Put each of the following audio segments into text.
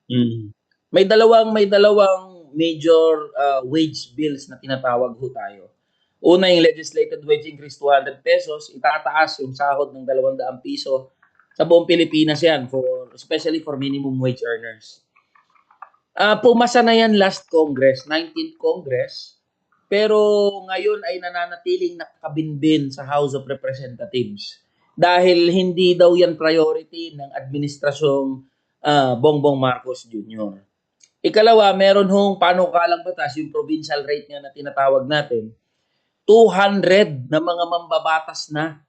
Mm. May dalawang major, wage bills na tinatawag ho tayo. Una yung legislated wage increase ₱200, itataas yung sahod ng ₱200 sa buong Pilipinas yan especially for minimum wage earners. Pumasa na yan last Congress, 19th Congress, pero ngayon ay nananatiling nakabinbin sa House of Representatives dahil hindi daw yan priority ng administrasyong Bongbong Marcos Jr. Ikalawa, meron hong panukalang batas, yung provincial rate nga na tinatawag natin, 200 na mga mambabatas na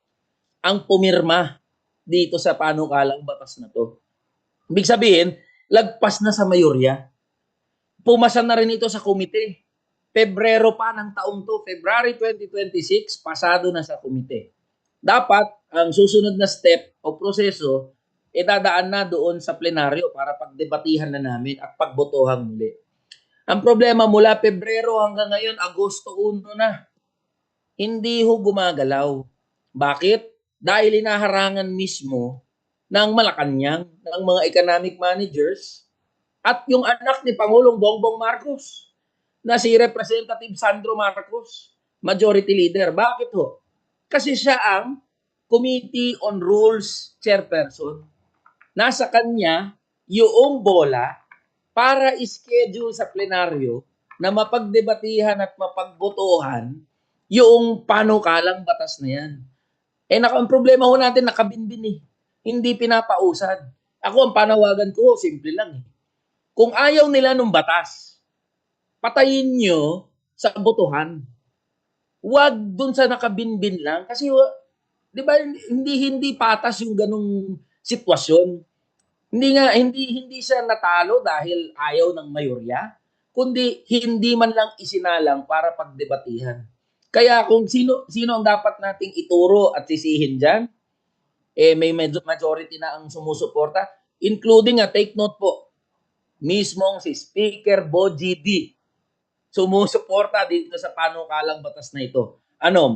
ang pumirma dito sa panukalang batas na to. Ibig sabihin, lagpas na sa mayorya. Pumasa na rin ito sa komite. Pebrero pa ng taong to, February 2026, pasado na sa komite. Dapat, ang susunod na step o proseso, dadaan na doon sa plenaryo para pagdebatihan na namin at pagbotohan muli. Ang problema, mula Pebrero hanggang ngayon, Agosto 1 na, hindi ho gumagalaw. Bakit? Dahil inaharangan mismo ng Malacanang, ng mga economic managers, at yung anak ni Pangulong Bongbong Marcos, na si Representative Sandro Marcos, Majority Leader. Bakit ho? Kasi siya ang Committee on Rules Chairperson. Nasa kanya yung bola para schedule sa plenaryo na mapagdebatihan at mapagbotohan yung panukalang batas na yan. Ang problema ho natin, nakabinbin eh. Hindi pinapausad. Ako, ang panawagan ko, simple lang eh. Kung ayaw nila nung batas, patayin nyo sa botohan. Huwag dun sa nakabinbin lang. Kasi, di ba, hindi patas yung ganung sitwasyon. Hindi siya natalo dahil ayaw ng mayorya, kundi hindi man lang isinalang para pagdebatihan. Kaya kung sino ang dapat nating ituro at sisihin diyan, may majority na ang sumusuporta, including take note po, mismong si Speaker Bogie D sumusuporta dito sa panukalang batas na ito.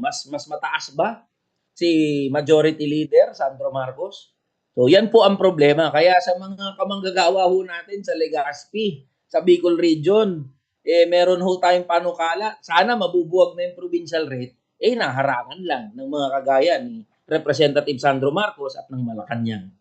Mas mataas ba si Majority Leader Sandro Marcos? So yan po ang problema. Kaya sa mga kamanggagawa ho natin sa Legazpi, sa Bicol Region, meron ho tayong panukala. Sana mabubuwag na yung provincial rate. Naharangan lang ng mga kagaya ni Representative Sandro Marcos at ng Malacanang.